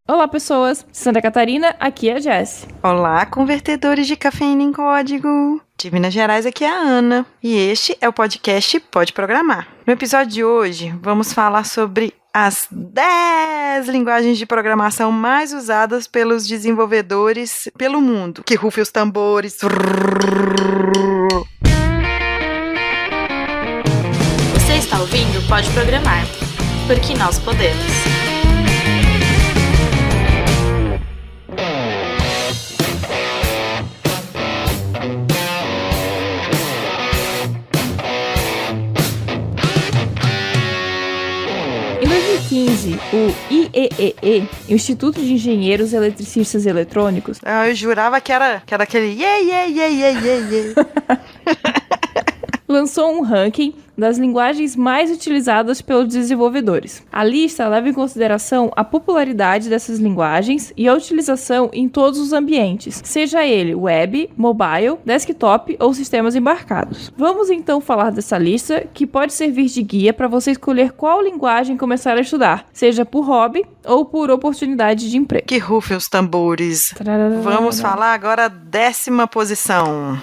Olá, pessoas! Santa Catarina, aqui é a Jess. Olá, convertedores de cafeína em código! De Minas Gerais, aqui é a Ana. E este é o podcast Pode Programar. No episódio de hoje, vamos falar sobre as 10 linguagens de programação mais usadas pelos desenvolvedores pelo mundo. Que rufem os tambores! Você está ouvindo Pode Programar, porque nós podemos. Em 2015, o IEEE, Instituto de Engenheiros Eletricistas e Eletrônicos... Eu jurava que era aquele lançou um ranking das linguagens mais utilizadas pelos desenvolvedores. A lista leva em consideração a popularidade dessas linguagens e a utilização em todos os ambientes, seja ele web, mobile, desktop ou sistemas embarcados. Vamos então falar dessa lista, que pode servir de guia para você escolher qual linguagem começar a estudar, seja por hobby ou por oportunidade de emprego. Que rufem os tambores! Vamos falar agora a 10ª posição.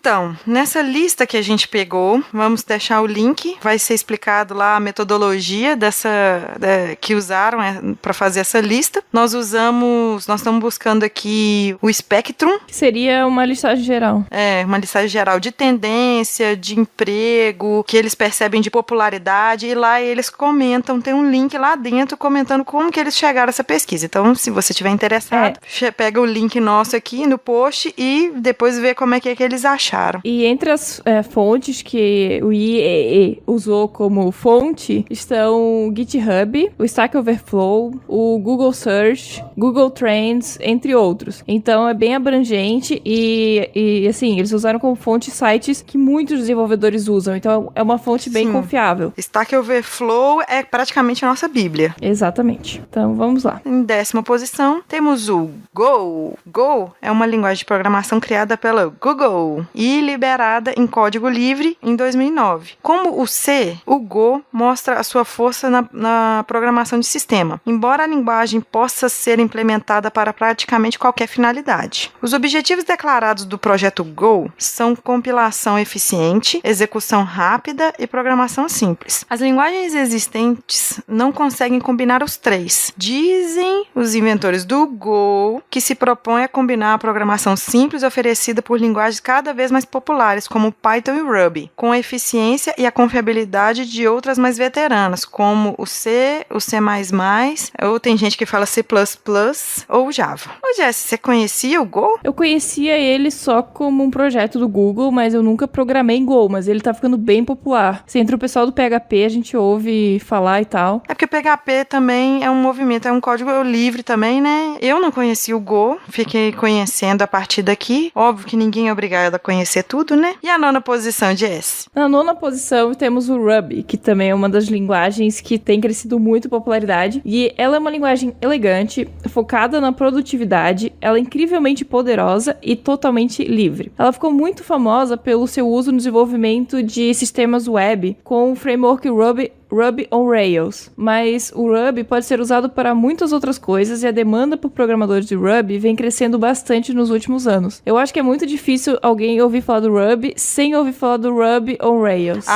Então, nessa lista que a gente pegou, vamos deixar o link, vai ser explicado lá a metodologia que usaram para fazer essa lista. Nós estamos buscando aqui o Spectrum. Que seria uma listagem geral. Uma listagem geral de tendência, de emprego, que eles percebem de popularidade, e lá eles comentam, tem um link lá dentro comentando como que eles chegaram a essa pesquisa. Então, se você estiver interessado, pega o link nosso aqui no post e depois vê como é que eles acharam. E entre as fontes que o IEEE usou como fonte estão o GitHub, o Stack Overflow, o Google Search, Google Trends, entre outros. Então é bem abrangente e assim, eles usaram como fonte sites que muitos desenvolvedores usam. Então é uma fonte bem confiável. Stack Overflow é praticamente a nossa bíblia. Exatamente. Então vamos lá. Em 10ª posição temos o Go. Go é uma linguagem de programação criada pela Google e liberada em código livre em 2009. Como o C, o Go mostra a sua força na programação de sistema, embora a linguagem possa ser implementada para praticamente qualquer finalidade. Os objetivos declarados do projeto Go são compilação eficiente, execução rápida e programação simples. As linguagens existentes não conseguem combinar os três. Dizem os inventores do Go que se propõe a combinar a programação simples oferecida por linguagens cada vez mais populares, como Python e Ruby, com a eficiência e a confiabilidade de outras mais veteranas, como o C, o C++, ou tem gente que fala C++, ou Java. Ô Jess, você conhecia o Go? Eu conhecia ele só como um projeto do Google, mas eu nunca programei em Go, mas ele tá ficando bem popular. Se entre o pessoal do PHP a gente ouve falar e tal. É porque o PHP também é um movimento, é um código livre também, né? Eu não conhecia o Go, fiquei conhecendo a partir daqui. Óbvio que ninguém é obrigado a conhecer tudo, né? E a 9ª posição, Jess? Na 9ª posição temos o Ruby, que também é uma das linguagens que tem crescido muito em popularidade. E ela é uma linguagem elegante, focada na produtividade, ela é incrivelmente poderosa e totalmente livre. Ela ficou muito famosa pelo seu uso no desenvolvimento de sistemas web com o framework Ruby on Rails, mas o Ruby pode ser usado para muitas outras coisas e a demanda por programadores de Ruby vem crescendo bastante nos últimos anos. Eu acho que é muito difícil alguém ouvir falar do Ruby sem ouvir falar do Ruby on Rails.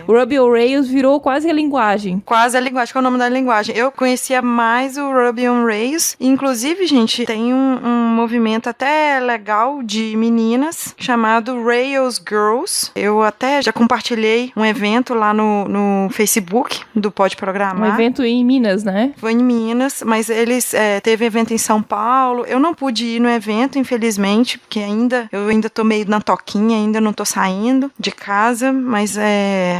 O Ruby on Rails virou quase a linguagem. Quase a linguagem, qual é o nome da linguagem? Eu conhecia mais o Ruby on Rails, inclusive, gente, tem um movimento até legal de meninas chamado Rails Girls. Eu até já compartilhei um evento lá no Facebook do Pode Programar. Um evento em Minas, né? Foi em Minas, mas eles teve evento em São Paulo. Eu não pude ir no evento, infelizmente, porque eu ainda tô meio na toquinha, ainda não tô saindo de casa, mas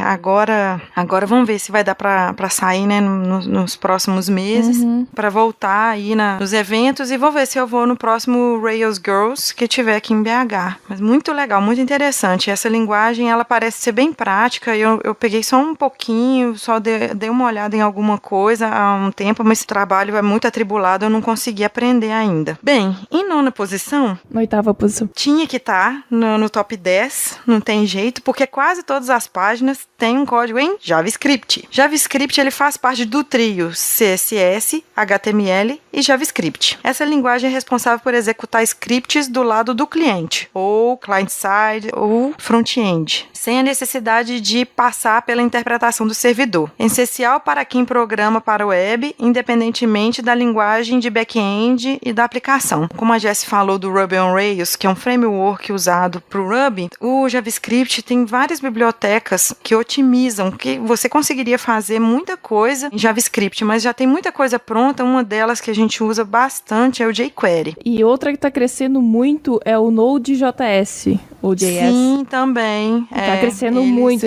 agora vamos ver se vai dar pra sair, né, nos próximos meses, pra voltar aí nos eventos, e vou ver se eu vou no próximo Rails Girls que tiver aqui em BH. Mas muito legal, muito interessante. Essa linguagem, ela parece ser bem prática, eu peguei só um pouquinho eu só dei uma olhada em alguma coisa há um tempo, mas esse trabalho é muito atribulado, eu não consegui aprender ainda. Bem, em 9ª posição... Na 8ª posição. Tinha que estar no top 10, não tem jeito, porque quase todas as páginas têm um código em JavaScript. JavaScript, ele faz parte do trio CSS, HTML e JavaScript. Essa linguagem é responsável por executar scripts do lado do cliente, ou client-side, ou front-end, sem a necessidade de passar pela interpretação do servidor. É essencial para quem programa para o web, independentemente da linguagem de back-end e da aplicação. Como a Jessie falou do Ruby on Rails, que é um framework usado para o Ruby, o JavaScript tem várias bibliotecas que otimizam, que você conseguiria fazer muita coisa em JavaScript, mas já tem muita coisa pronta. Uma delas que a gente usa bastante é o jQuery. E outra que está crescendo muito é o Node.js, ou JS. Sim, também. Tá crescendo muito.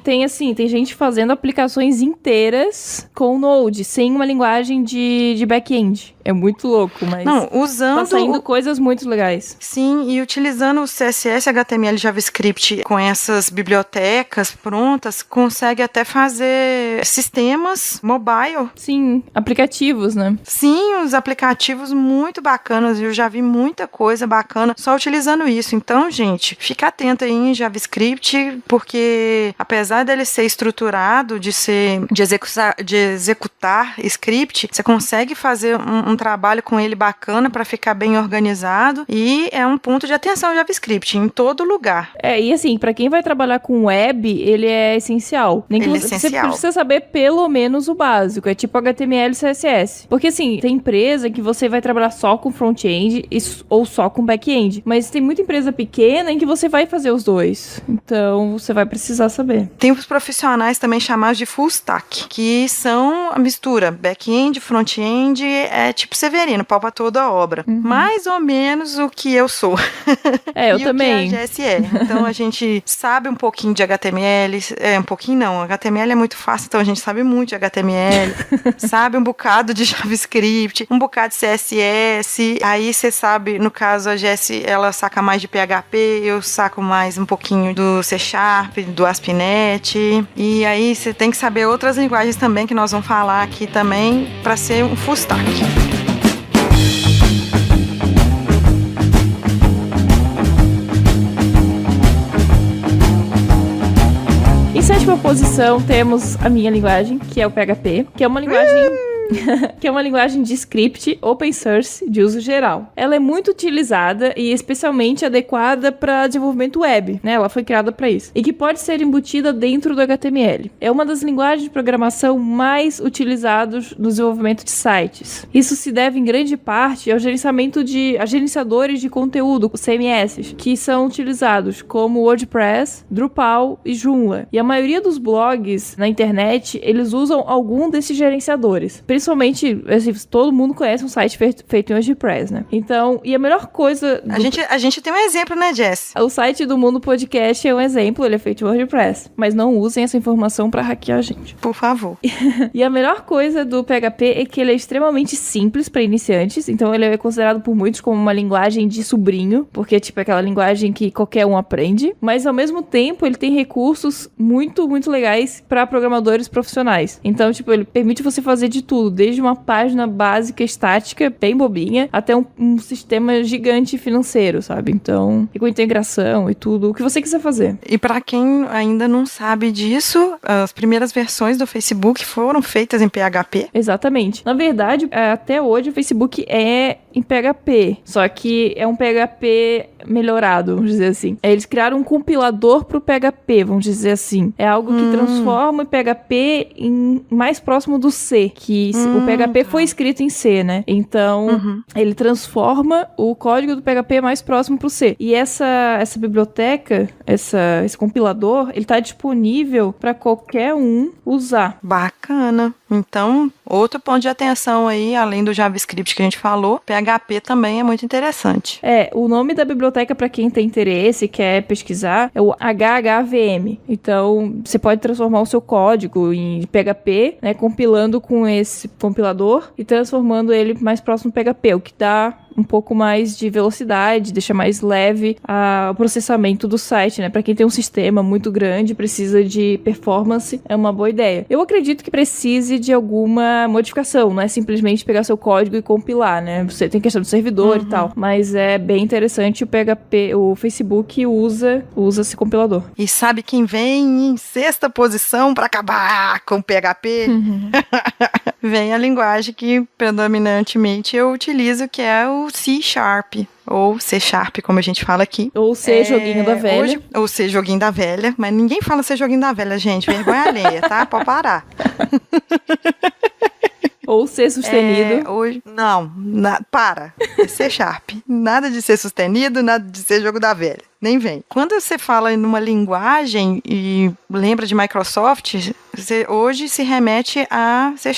Tem gente fazendo aplicações inteiras com Node, sem uma linguagem de back-end. É muito louco, mas não, usando tá saindo coisas muito legais. Sim, e utilizando o CSS, HTML e JavaScript com essas bibliotecas prontas, consegue até fazer sistemas mobile. Sim, aplicativos, né? Sim, os aplicativos muito bacanas. Eu já vi muita coisa bacana só utilizando isso. Então, gente, fica atento aí em JavaScript, porque apesar dele ser estruturado, de executar script, você consegue fazer um trabalho com ele bacana para ficar bem organizado, e é um ponto de atenção o JavaScript em todo lugar. E assim, para quem vai trabalhar com web, ele é essencial. Você precisa saber pelo menos o básico, é tipo HTML e CSS. Porque assim, tem empresa que você vai trabalhar só com front-end ou só com back-end, mas tem muita empresa pequena em que você vai fazer os dois. Então, você vai precisar saber. Tem os profissionais também chamados de full stack, que são a mistura back-end, front-end, é tipo Severino, pau pra toda a obra. Mais ou menos o que eu sou. Eu e também. O que a Jessie é. Então, a gente sabe um pouquinho de HTML, um pouquinho não, HTML é muito fácil, então a gente sabe muito de HTML, sabe um bocado de JavaScript, um bocado de CSS, aí você sabe, no caso a Jessie, ela saca mais de PHP, eu saco mais um pouquinho do C#, do ASP.NET, e aí você tem que saber outras linguagens também que nós vamos falar aqui também para ser um full stack. Em 7ª posição temos a minha linguagem, que é o PHP, que é uma linguagem que é uma linguagem de script open source de uso geral. Ela é muito utilizada e especialmente adequada para desenvolvimento web, né? Ela foi criada para isso. E que pode ser embutida dentro do HTML. É uma das linguagens de programação mais utilizadas no desenvolvimento de sites. Isso se deve em grande parte ao gerenciadores de conteúdo, os CMS, que são utilizados como WordPress, Drupal e Joomla. E a maioria dos blogs na internet, eles usam algum desses gerenciadores. Principalmente, assim, todo mundo conhece um site feito em WordPress, né? Então, e a melhor coisa... A gente tem um exemplo, né, Jess? O site do Mundo Podcast é um exemplo, ele é feito em WordPress. Mas não usem essa informação pra hackear a gente. Por favor. E a melhor coisa do PHP é que ele é extremamente simples pra iniciantes. Então, ele é considerado por muitos como uma linguagem de sobrinho. Porque, tipo, é aquela linguagem que qualquer um aprende. Mas, ao mesmo tempo, ele tem recursos muito, muito legais pra programadores profissionais. Então, tipo, ele permite você fazer de tudo. Desde uma página básica, estática, bem bobinha, até um sistema gigante financeiro, sabe? Então, e com integração e tudo, o que você quiser fazer. E pra quem ainda não sabe disso, as primeiras versões do Facebook foram feitas em PHP. Exatamente. Na verdade, até hoje o Facebook é em PHP, só que é um PHP melhorado, vamos dizer assim. Eles criaram um compilador pro PHP, vamos dizer assim. É algo que transforma o PHP em mais próximo do C, que o PHP foi escrito em C, né? Então, ele transforma o código do PHP mais próximo pro C. E essa biblioteca, esse compilador, ele tá disponível para qualquer um usar. Bacana. Então, outro ponto de atenção aí, além do JavaScript que a gente falou, PHP também é muito interessante. O nome da biblioteca, para quem tem interesse e quer pesquisar, é o HHVM. Então, você pode transformar o seu código em PHP, né, compilando com esse compilador e transformando ele mais próximo do PHP, o que dá um pouco mais de velocidade, deixa mais leve o processamento do site, né? Pra quem tem um sistema muito grande, precisa de performance, é uma boa ideia. Eu acredito que precise de alguma modificação, não é simplesmente pegar seu código e compilar, né? Você tem questão do servidor e tal, mas é bem interessante o PHP, o Facebook usa esse compilador. E sabe quem vem em sexta posição pra acabar com o PHP? Vem a linguagem que predominantemente eu utilizo, que é o C#, ou C#, como a gente fala aqui. Ou C, joguinho da velha. Hoje, ou C, joguinho da velha, mas ninguém fala C, joguinho da velha, gente, vergonha alheia, tá? Pode parar. Ou ser sustenido. Hoje, não, para. É C#. Nada de ser sustenido, nada de ser jogo da velha. Nem vem. Quando você fala numa linguagem e lembra de Microsoft, hoje se remete a C#.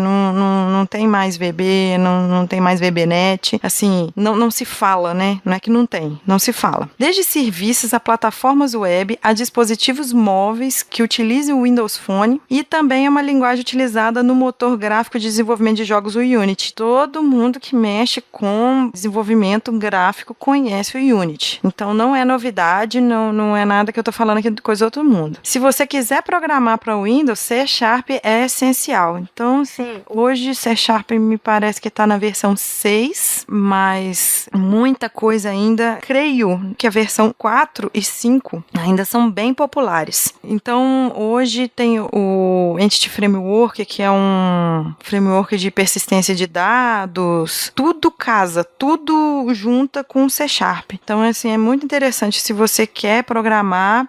Não tem mais VB, não tem mais VBNet. Assim, não se fala, né? Não é que não tem, não se fala. Desde serviços a plataformas web, a dispositivos móveis que utilizem o Windows Phone, e também é uma linguagem utilizada no motor gráfico de desenvolvimento de jogos, o Unity. Todo mundo que mexe com desenvolvimento gráfico conhece o Unity. Então não é novidade, não é nada que eu tô falando aqui de coisa do outro mundo. Se você quiser programar para o Windows, C# é essencial. Então, sim, hoje C# me parece que tá na versão 6, mas muita coisa ainda. Creio que a versão 4 e 5 ainda são bem populares. Então, hoje tem o Entity Framework, que é um framework de persistência de dados. Tudo casa, tudo junta com C#. Então, assim, é muito interessante. Se você quer programar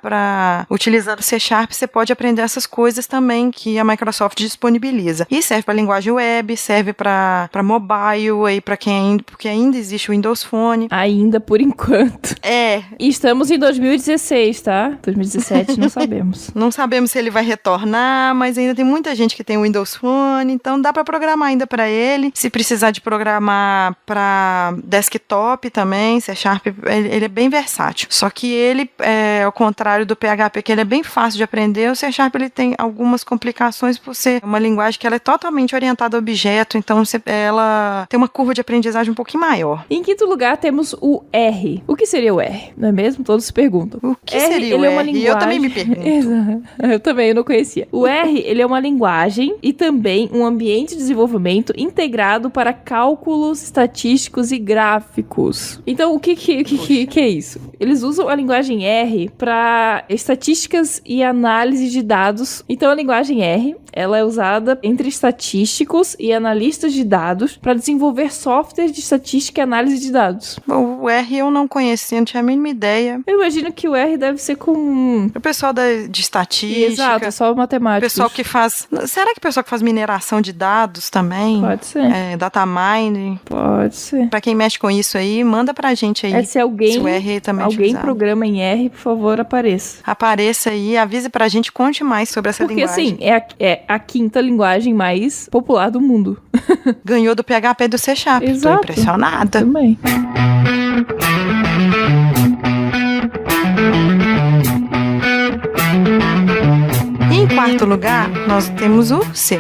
utilizando C#, você pode aprender essas coisas também que a Microsoft disponibiliza. E serve para linguagem web, serve para mobile, aí para porque ainda existe o Windows Phone. Ainda por enquanto. E estamos em 2016, tá? 2017 não sabemos. Não sabemos se ele vai retornar, mas ainda tem muita gente que tem o Windows Phone, então dá para programar ainda para ele. Se precisar de programar para desktop também, C#, ele é bem versátil. Só que ele, ao contrário do PHP, que ele é bem fácil de aprender, o C# ele tem algumas complicações por ser uma linguagem que ela é totalmente orientada a objeto, então ela tem uma curva de aprendizagem um pouquinho maior. Em quinto lugar, temos o R. O que seria o R? Não é mesmo? Todos se perguntam. O que seria o R? É uma linguagem... Eu também me pergunto. Eu também não conhecia. O R, ele é uma linguagem e também um ambiente de desenvolvimento integrado para cálculos estatísticos e gráficos. Então, o que é isso? Eles usam a linguagem R para estatísticas e análise de dados. Então, a linguagem R, ela é usada entre estatísticos e analistas de dados para desenvolver software de estatística e análise de dados. O R eu não conhecia, não tinha a mínima ideia. Eu imagino que o R deve ser com... O pessoal de estatística. Exato, só matemática. O pessoal que faz... Será que o pessoal que faz mineração de dados também? Pode ser. Data mining? Pode ser. Pra quem mexe com isso aí, manda pra gente aí. Se alguém... Se o R também alguém programa em R, por favor, apareça. Apareça aí, avise pra gente, conte mais sobre essa linguagem. Porque, assim, é a quinta linguagem mais popular do mundo. Ganhou do PHP e do C#. Exato. Tô impressionada. Também. Em quarto lugar, nós temos o C++.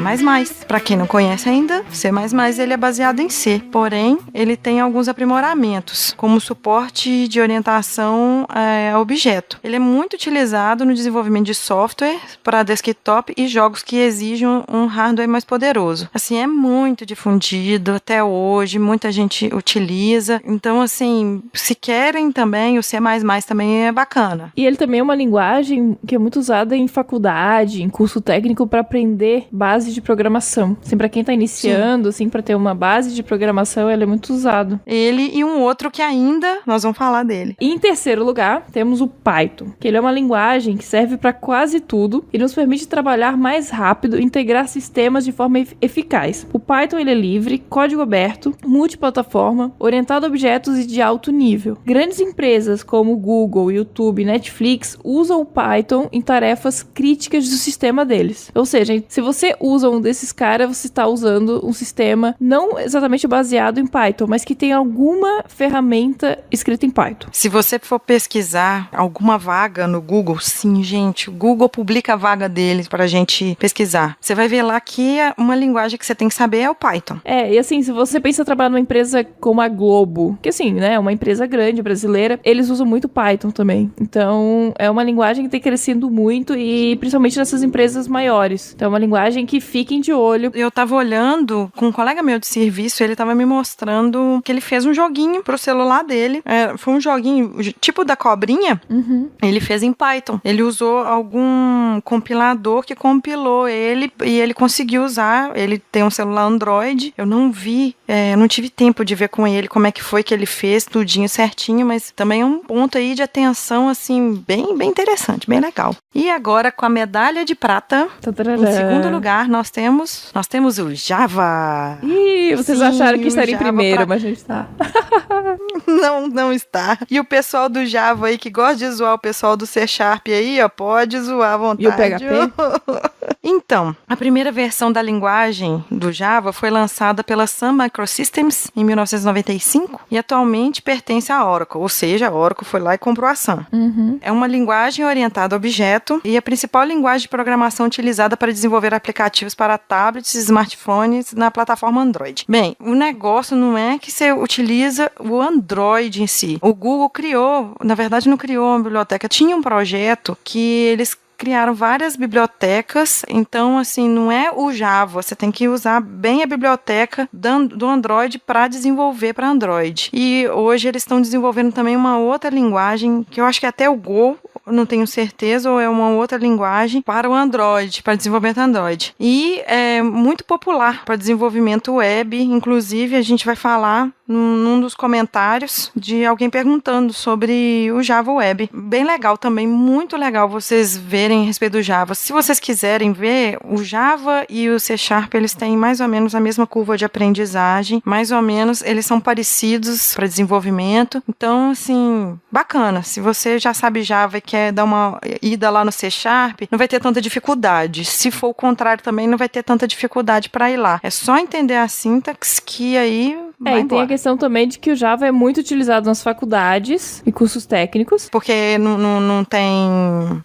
Para quem não conhece ainda, C++ ele é baseado em C, porém ele tem alguns aprimoramentos, como suporte de orientação a objeto. Ele é muito utilizado no desenvolvimento de software para desktop e jogos que exigem um hardware mais poderoso. Assim, é muito difundido até hoje, muita gente utiliza. Então, assim, se querem também, o C++ também é bacana. E ele também é uma linguagem que é muito usada em faculdade, em curso técnico, para aprender base de programação. Assim, para quem tá iniciando, assim, para ter uma base de programação, ele é muito usado. Ele e um outro que ainda nós vamos falar dele. E em terceiro lugar, temos o Python, que ele é uma linguagem que serve para quase tudo e nos permite trabalhar mais rápido e integrar sistemas de forma eficaz. O Python ele é livre, código aberto, multiplataforma, orientado a objetos e de alto nível. Grandes empresas como Google, YouTube, Netflix usam o Python em tarefas críticas do sistema deles. Ou seja, se você usa um desses caras, você está usando um sistema não exatamente baseado em Python, mas que tem alguma ferramenta escrita em Python. Se você for pesquisar alguma vaga no Google, sim, gente, o Google publica a vaga deles pra gente pesquisar. Você vai ver lá que uma linguagem que você tem que saber é o Python. E assim, se você pensa trabalhar numa empresa como a Globo, que assim, né, uma empresa grande, brasileira, eles usam muito Python também. Então, é uma linguagem que tem crescido muito e principalmente nessas empresas maiores. Então, é uma linguagem que fiquem de olho. Eu tava olhando com um colega meu de serviço, ele tava me mostrando que ele fez um joguinho pro celular dele. Foi um joguinho tipo da cobrinha. Ele fez em Python. Ele usou algum compilador que compilou ele e ele conseguiu usar. Ele tem um celular Android. Eu não vi, não tive tempo de ver com ele como é que foi que ele fez tudinho certinho, mas também é um ponto aí de atenção, assim, bem, bem interessante, bem legal. E agora, com a medalha de prata, em segundo lugar, nós temos o Java. Ih, vocês Sim, acharam que o estaria em Java primeiro, mas não está. Não está. E o pessoal do Java aí, que gosta de zoar o pessoal do C Sharp aí, ó, pode zoar à vontade. E o PHP? Então, a primeira versão da linguagem do Java foi lançada pela Sun Microsystems em 1995 e atualmente pertence à Oracle, ou seja, a Oracle foi lá e comprou a Sun. É uma linguagem orientada a objeto e a principal linguagem de programação utilizada para desenvolver aplicativos para tablets e smartphones na plataforma Android. Bem, o negócio não é que você utiliza o Android em si. O Google criou, na verdade não criou uma biblioteca, tinha um projeto que eles criaram várias bibliotecas, então assim, não é o Java, você tem que usar bem a biblioteca do Android para desenvolver para Android. E hoje eles estão desenvolvendo também uma outra linguagem, que eu acho que até o Go, não tenho certeza, ou é uma outra linguagem para o Android, para desenvolvimento Android. E é muito popular para desenvolvimento web, inclusive a gente vai falar num dos comentários de alguém perguntando sobre o Java Web. Bem legal também, muito legal vocês verem a respeito do Java. Se vocês quiserem ver, o Java e o C Sharp, eles têm mais ou menos a mesma curva de aprendizagem, mais ou menos eles são parecidos para desenvolvimento. Então, assim, bacana. Se você já sabe Java e quer dar uma ida lá no C Sharp, não vai ter tanta dificuldade. Se for o contrário também, não vai ter tanta dificuldade para ir lá. É só entender a sintaxe que aí vai e embora. tem a questão também de que o Java é muito utilizado nas faculdades e cursos técnicos. Porque não tem...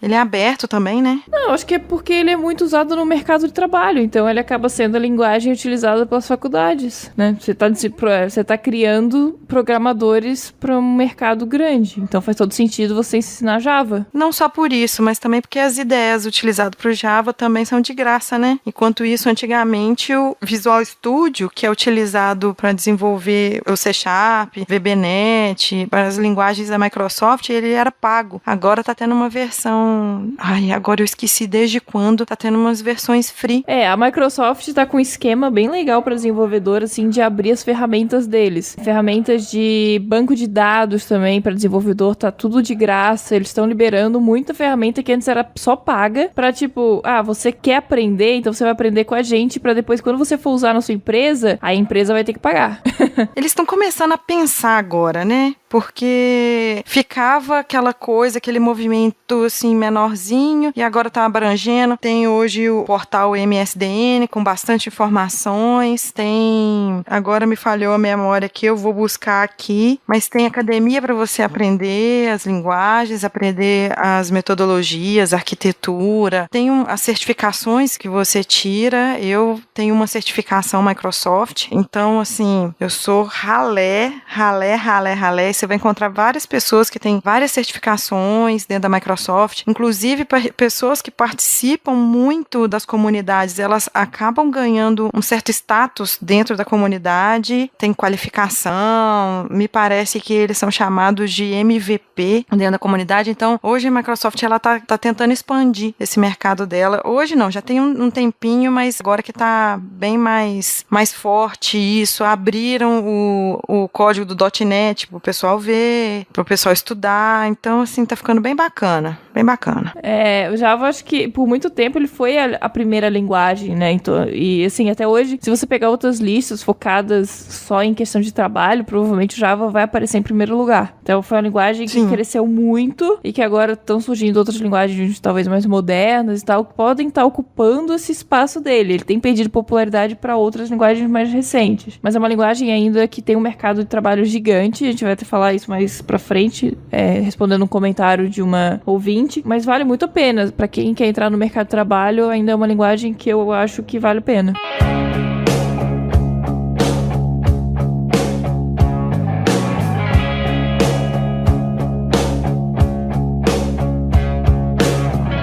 Ele é aberto também, né? Não, acho que é porque ele é muito usado no mercado de trabalho, então ele acaba sendo a linguagem utilizada pelas faculdades, né? Você tá criando programadores para um mercado grande, então faz todo sentido você ensinar Java. Não só por isso, mas também porque as ideias utilizadas para o Java também são de graça, né? Enquanto isso, antigamente, o Visual Studio, que é utilizado para desenvolver o C Sharp, VBNet, para as linguagens da Microsoft, ele era pago. Agora tá tendo uma versão... agora eu esqueci desde quando. Tá tendo umas versões free. A Microsoft tá com um esquema bem legal para desenvolvedor, assim, de abrir as ferramentas deles. Ferramentas de banco de dados também para desenvolvedor, tá tudo de graça. Eles estão liberando muita ferramenta que antes era só paga pra, tipo, você quer aprender, então você vai aprender com a gente pra depois, quando você for usar na sua empresa, a empresa vai ter que pagar. Eles estão começando a pensar agora, né? Porque ficava aquela coisa, aquele movimento assim menorzinho e agora tá abrangendo. Tem hoje o portal MSDN com bastante informações, tem, agora me falhou a memória aqui, eu vou buscar aqui, mas tem academia para você aprender as linguagens, aprender as metodologias, arquitetura, tem as certificações que você tira. Eu tenho uma certificação Microsoft, então assim, eu sou ralé. Você vai encontrar várias pessoas que têm várias certificações dentro da Microsoft, inclusive pessoas que participam muito das comunidades, elas acabam ganhando um certo status dentro da comunidade, tem qualificação, me parece que eles são chamados de MVP dentro da comunidade. Então, hoje a Microsoft ela tá tentando expandir esse mercado dela. Hoje não, já tem um tempinho, mas agora que tá bem mais forte isso, abriram o código do .NET pro pessoal pessoal ver, pro pessoal estudar. Então, assim, tá ficando bem bacana. Bem bacana. O Java, acho que por muito tempo ele foi a primeira linguagem, né? Então, e assim, até hoje, se você pegar outras listas focadas só em questão de trabalho, provavelmente o Java vai aparecer em primeiro lugar. Então foi uma linguagem que cresceu muito e que agora estão surgindo outras linguagens talvez mais modernas e tal, que podem estar ocupando esse espaço dele. Ele tem perdido popularidade para outras linguagens mais recentes. Mas é uma linguagem ainda que tem um mercado de trabalho gigante. A gente vai até falar isso mais pra frente, respondendo um comentário de uma ouvinte. Mas vale muito a pena. Para quem quer entrar no mercado de trabalho, ainda é uma linguagem que eu acho que vale a pena.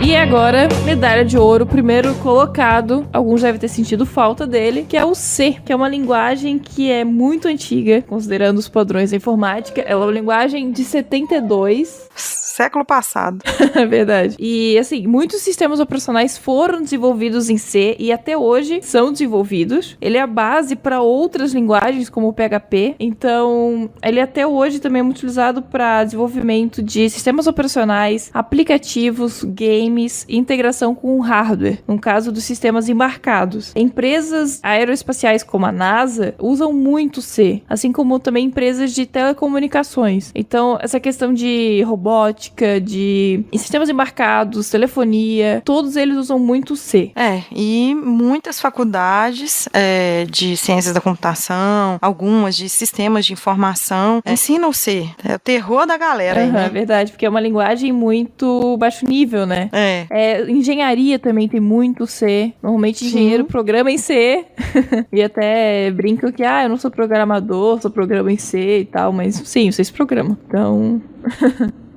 E agora, medalha de ouro, primeiro colocado. Alguns devem ter sentido falta dele, que é o C, que é uma linguagem que é muito antiga, considerando os padrões da informática. Ela é uma linguagem de 72. Século passado. É verdade. E, assim, muitos sistemas operacionais foram desenvolvidos em C e até hoje são desenvolvidos. Ele é a base para outras linguagens, como o PHP. Então, ele até hoje também é muito utilizado para desenvolvimento de sistemas operacionais, aplicativos, games e integração com o hardware, no caso dos sistemas embarcados. Empresas aeroespaciais como a NASA usam muito C, assim como também empresas de telecomunicações. Então, essa questão de robótica, de sistemas embarcados, telefonia, todos eles usam muito C. E muitas faculdades de ciências da computação, algumas de sistemas de informação, ensinam C. É o terror da galera. É verdade, porque é uma linguagem muito baixo nível, né? Engenharia também tem muito C. Normalmente engenheiro programa em C. E até brincam que, eu não sou programador, sou programa em C e tal, mas sim, vocês programam. Então...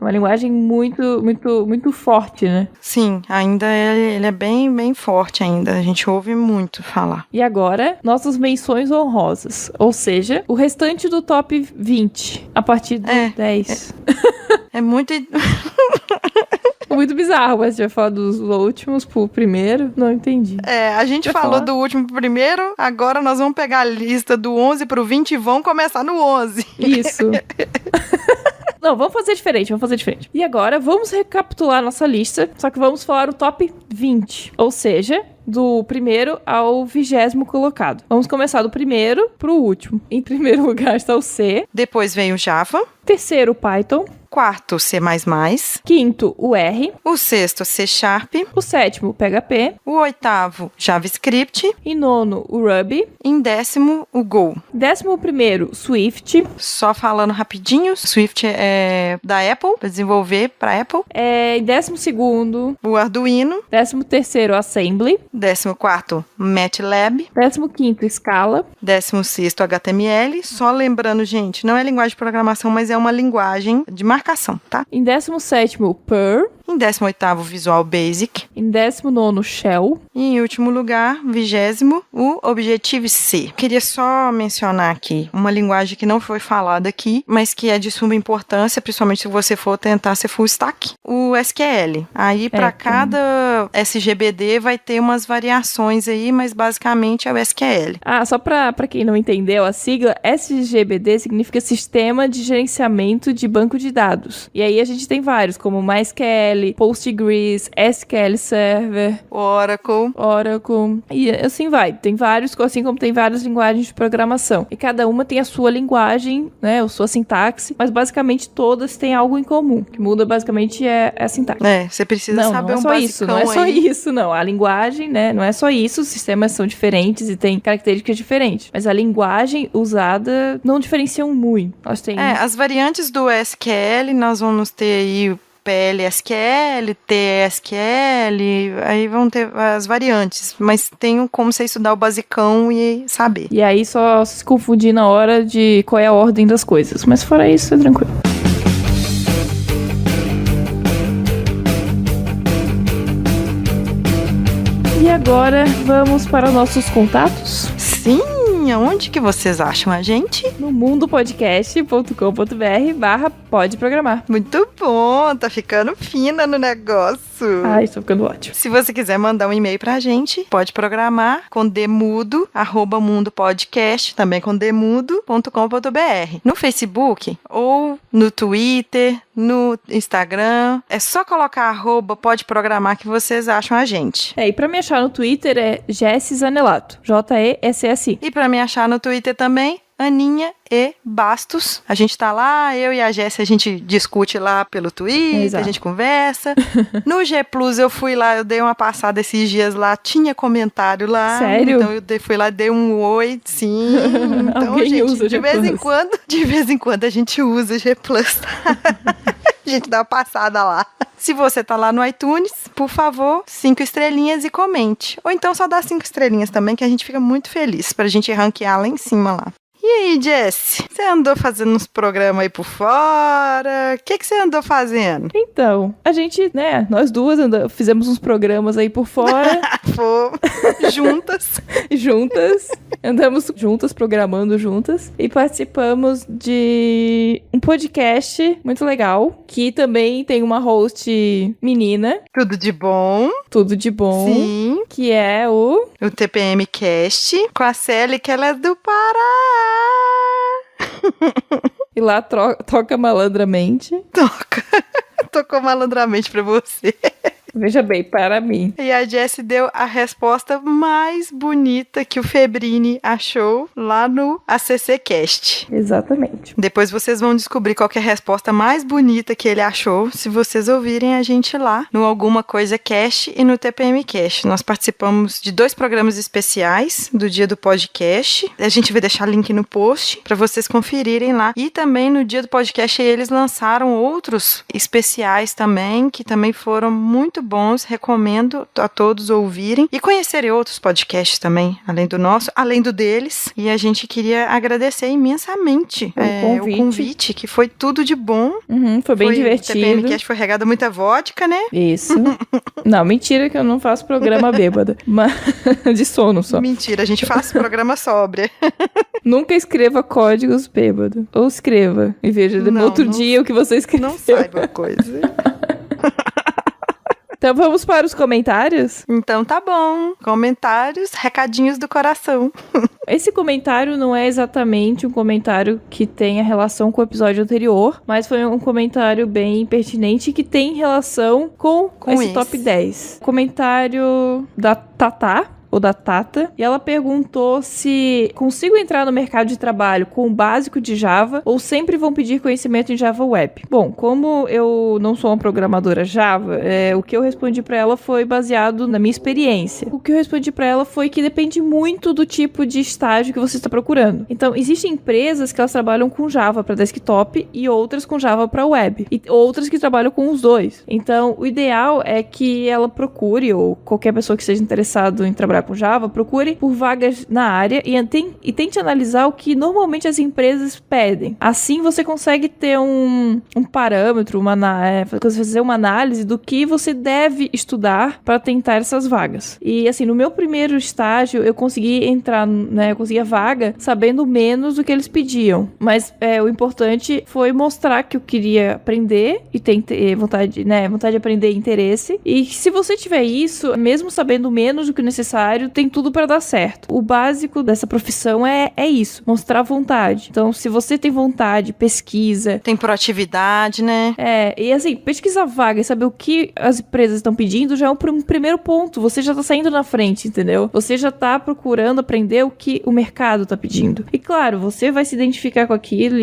Uma linguagem muito, muito, muito forte, né? Sim, ainda ele é bem, bem forte ainda. A gente ouve muito falar. E agora, nossas menções honrosas. Ou seja, o restante do top 20. A partir do 10. É muito... Muito bizarro, mas você vai falar dos últimos pro primeiro? Não entendi. A gente falou do último pro primeiro, agora nós vamos pegar a lista do 11 pro 20 e vamos começar no 11. Isso. Não, vamos fazer diferente. E agora, vamos recapitular nossa lista, só que vamos falar o top 20. Ou seja, do primeiro ao 20º colocado. Vamos começar do primeiro pro último. Em primeiro lugar está o C. Depois vem o Java. Terceiro, o Python. Quarto, C++. Quinto, o R. O sexto, C#. O sétimo, o PHP. O oitavo, JavaScript. Em nono, o Ruby. Em décimo, o Go. 11º, Swift. Só falando rapidinho, Swift é da Apple, para desenvolver para Apple. Em 12º, o Arduino. 13º, Assembly. 14º, MATLAB. 15º, Scala. 16º, HTML. Só lembrando, gente, não é linguagem de programação, mas é uma linguagem de marcação, tá? Em 17º, Perl. Em 18º, Visual Basic. Em 19º, Shell. E em último lugar, 20º, o Objective-C. Queria só mencionar aqui uma linguagem que não foi falada aqui, mas que é de suma importância, principalmente se você for tentar ser full stack. O SQL. Aí, para cada SGBD, vai ter umas variações aí, mas basicamente é o SQL. Só para quem não entendeu, a sigla SGBD significa Sistema de Gerenciamento de Banco de Dados. E aí a gente tem vários, como MySQL, Postgres, SQL Server, Oracle, e assim vai. Tem vários, assim como tem várias linguagens de programação. E cada uma tem a sua linguagem, né, a sua sintaxe, mas basicamente todas têm algo em comum. O que muda basicamente é a sintaxe. Você precisa saber não é só isso, não. A linguagem, né, não é só isso, os sistemas são diferentes e têm características diferentes. Mas a linguagem usada não diferenciam muito. As variantes do SQL, nós vamos ter aí PLSQL, TSQL, aí vão ter as variantes, mas tem como você estudar o basicão e saber. E aí só se confundir na hora de qual é a ordem das coisas, mas fora isso é tranquilo. E agora vamos para nossos contatos? Sim! Aninha, onde que vocês acham a gente? No mundopodcast.com.br/pode programar. Muito bom, tá ficando fina no negócio. Ai, estou ficando ótimo. Se você quiser mandar um e-mail pra gente, pode programar com demudo, @mundopodcast, também com demudo.com.br. No Facebook ou no Twitter, no Instagram, é só colocar @pode programar que vocês acham a gente. E pra me achar no Twitter é Jessi Zanelato, Jessi. E pra me achar no Twitter também, Aninha e Bastos. A gente tá lá, eu e a Jessi, a gente discute lá pelo Twitter, Exato. A gente conversa. No G Plus eu fui lá, eu dei uma passada esses dias lá, tinha comentário lá. Sério? Então eu fui lá, dei um oi, sim. Então, Alguém gente, usa o G Plus. de vez em quando a gente usa o G Plus, tá? A gente dá uma passada lá. Se você tá lá no iTunes, por favor, 5 estrelinhas e comente. Ou então só dá 5 estrelinhas também, que a gente fica muito feliz pra gente ranquear lá em cima lá. E aí, Jessi? Você andou fazendo uns programas aí por fora? O que você andou fazendo? Então, a gente, né, nós duas fizemos uns programas aí por fora. Juntas. Andamos juntas, programando juntas. E participamos de um podcast muito legal, que também tem uma host menina. Tudo de bom. Tudo de bom. Sim. Que é o TPM Cast, com a Célia, que ela é do Pará. E lá toca malandramente. Tocou malandramente pra você. Veja bem, para mim. E a Jessi deu a resposta mais bonita que o Febrini achou lá no ACC Cast. Exatamente. Depois vocês vão descobrir qual que é a resposta mais bonita que ele achou, se vocês ouvirem a gente lá no Alguma Coisa Cast e no TPM Cast. Nós participamos de 2 programas especiais do dia do podcast. A gente vai deixar link no post para vocês conferirem lá. E também no dia do podcast eles lançaram outros especiais também, que também foram muito bons, recomendo a todos ouvirem e conhecerem outros podcasts também, além do nosso, além do deles. E a gente queria agradecer imensamente o convite, que foi tudo de bom. Foi bem divertido. O TPMcast foi regado muita vodka, né? Isso. Não, mentira que eu não faço programa bêbada, mas de sono só. Mentira, a gente faz programa sóbria. Nunca escreva códigos bêbado. Ou escreva e veja no outro dia o que você escreveu. Não saiba a coisa. Então vamos para os comentários? Então tá bom. Comentários, recadinhos do coração. Esse comentário não é exatamente um comentário que tenha relação com o episódio anterior, mas foi um comentário bem pertinente que tem relação com esse top 10. Comentário da Tatá, ou da Tata, e ela perguntou se consigo entrar no mercado de trabalho com o básico de Java ou sempre vão pedir conhecimento em Java Web. Bom, como eu não sou uma programadora Java, o que eu respondi pra ela foi baseado na minha experiência. O que eu respondi pra ela foi que depende muito do tipo de estágio que você está procurando. Então, existem empresas que elas trabalham com Java para desktop e outras com Java para web, e outras que trabalham com os dois. Então, o ideal é que ela procure, ou qualquer pessoa que seja interessado em trabalhar com Java, procure por vagas na área e tente analisar o que normalmente as empresas pedem. Assim você consegue ter um parâmetro, fazer uma análise do que você deve estudar para tentar essas vagas. E assim, no meu primeiro estágio, eu consegui entrar, eu consegui a vaga sabendo menos do que eles pediam. Mas o importante foi mostrar que eu queria aprender e ter vontade de aprender e interesse. E se você tiver isso, mesmo sabendo menos do que o necessário, tem tudo para dar certo. O básico dessa profissão é isso, mostrar vontade. Então, se você tem vontade, pesquisa. Tem proatividade, né? E assim, pesquisar vaga e saber o que as empresas estão pedindo já é um primeiro ponto. Você já tá saindo na frente, entendeu? Você já tá procurando aprender o que o mercado tá pedindo. E claro, você vai se identificar com aquilo,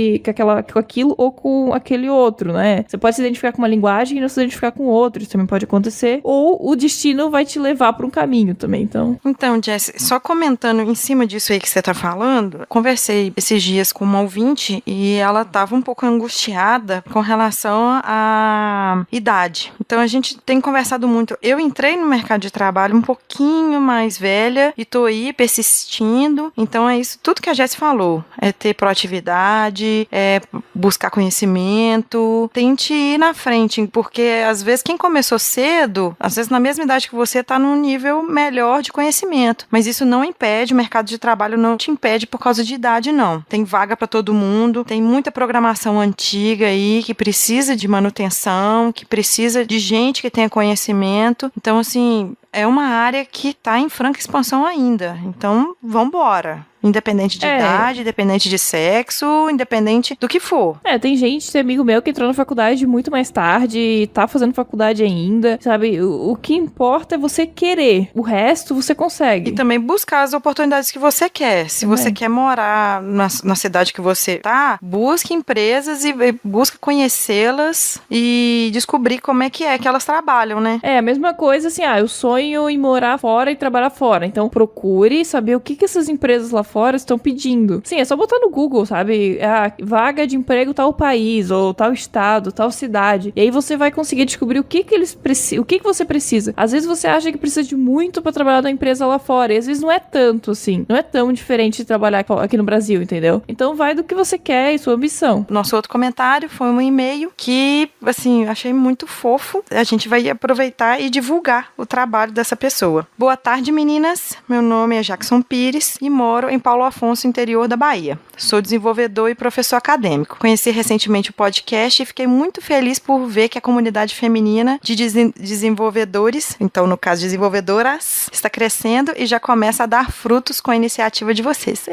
com aquilo ou com aquele outro, né? Você pode se identificar com uma linguagem e não se identificar com outro. Isso também pode acontecer. Ou o destino vai te levar para um caminho também, Então, Jess, só comentando em cima disso aí que você tá falando, conversei esses dias com uma ouvinte e ela tava um pouco angustiada com relação à idade. Então, a gente tem conversado muito. Eu entrei no mercado de trabalho um pouquinho mais velha e tô aí persistindo. Então, é isso, tudo que a Jess falou. É ter proatividade, é buscar conhecimento, tente ir na frente, porque às vezes quem começou cedo, às vezes na mesma idade que você tá num nível melhor de conhecimento. conhecimento. Mas isso não impede, o mercado de trabalho não te impede por causa de idade, não. Tem vaga para todo mundo, tem muita programação antiga aí que precisa de manutenção, que precisa de gente que tenha conhecimento. Então, assim, é uma área que está em franca expansão ainda. Então, vambora. Independente de idade, independente de sexo, independente do que for. Tem gente, tem amigo meu que entrou na faculdade muito mais tarde e tá fazendo faculdade ainda, sabe? O que importa é você querer. O resto você consegue. E também buscar as oportunidades que você quer. Se você quer morar na cidade que você tá, busque empresas e busque conhecê-las e descobrir como é que elas trabalham, né? É a mesma coisa assim, eu sonho em morar fora e trabalhar fora. Então procure saber o que essas empresas lá fora estão pedindo. Sim, é só botar no Google, sabe? Vaga de emprego tal país, ou tal estado, tal cidade. E aí você vai conseguir descobrir o que eles precisam, o que você precisa. Às vezes você acha que precisa de muito pra trabalhar na empresa lá fora, e às vezes não é tanto, assim. Não é tão diferente de trabalhar aqui no Brasil, entendeu? Então vai do que você quer e sua ambição. Nosso outro comentário foi um e-mail que, assim, achei muito fofo. A gente vai aproveitar e divulgar o trabalho dessa pessoa. Boa tarde, meninas. Meu nome é Jackson Pires e moro em Paulo Afonso, interior da Bahia. Sou desenvolvedor e professor acadêmico. Conheci recentemente o podcast e fiquei muito feliz por ver que a comunidade feminina de desenvolvedores, então no caso desenvolvedoras, está crescendo e já começa a dar frutos com a iniciativa de vocês.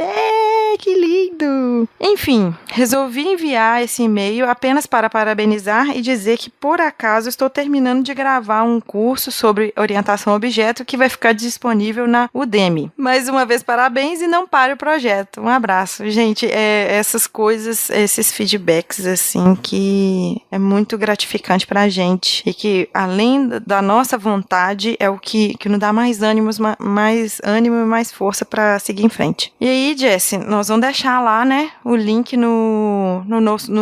Que lindo! Enfim, resolvi enviar esse e-mail apenas para parabenizar e dizer que por acaso estou terminando de gravar um curso sobre orientação a objeto que vai ficar disponível na Udemy. Mais uma vez, parabéns e não pare o projeto. Um abraço. Gente, essas coisas, esses feedbacks, assim, que é muito gratificante pra gente e que, além da nossa vontade, é o que nos dá mais ânimo e mais força pra seguir em frente. E aí, Jessie, nós vamos deixar lá, né, o link no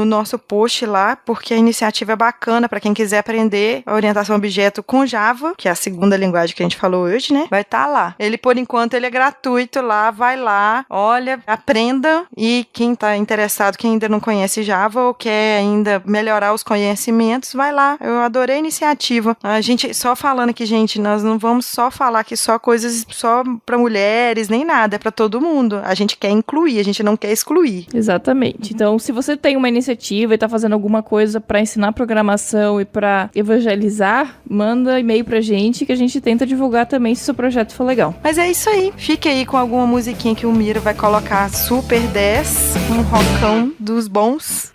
nosso post lá, porque a iniciativa é bacana pra quem quiser aprender a orientação a objeto com Java, que é a segunda linguagem que a gente falou hoje, né, vai estar lá. Ele, por enquanto, ele é gratuito lá, vai lá, olha, aprenda, e quem tá interessado, quem ainda não conhece Java ou quer ainda melhorar os conhecimentos, vai lá. Eu adorei a iniciativa. A gente, só falando aqui, gente, nós não vamos só falar aqui só coisas só pra mulheres, nem nada, é pra todo mundo. A gente quer incluir, a gente não quer excluir. Exatamente. Então, se você tem uma iniciativa e tá fazendo alguma coisa pra ensinar programação e pra evangelizar, manda e-mail pra gente que a gente tenta divulgar também se o seu projeto for legal. Mas é isso aí. Fique aí com alguma musiquinha que o Miro vai colocar Super 10, um rockão dos bons.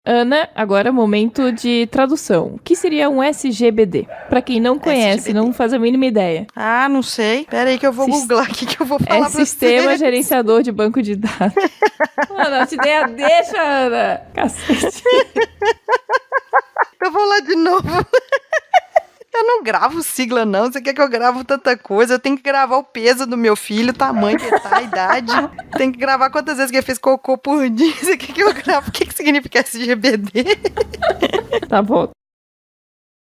Ana, agora é momento de tradução. O que seria um SGBD? Pra quem não conhece, não faz a mínima ideia. Ah, não sei. Pera aí que eu vou googlar aqui que eu vou falar pra você. Sistema Gerenciador de Banco de Dados. Ana, essa ideia deixa, Ana. Cacete. Eu vou lá de novo. Eu não gravo sigla, não. Você quer que eu gravo tanta coisa? Eu tenho que gravar o peso do meu filho, o tamanho que ele tá, a idade. Tem que gravar quantas vezes que ele fez cocô por dia. Você quer que eu gravo? O que significa SGBD? Tá bom.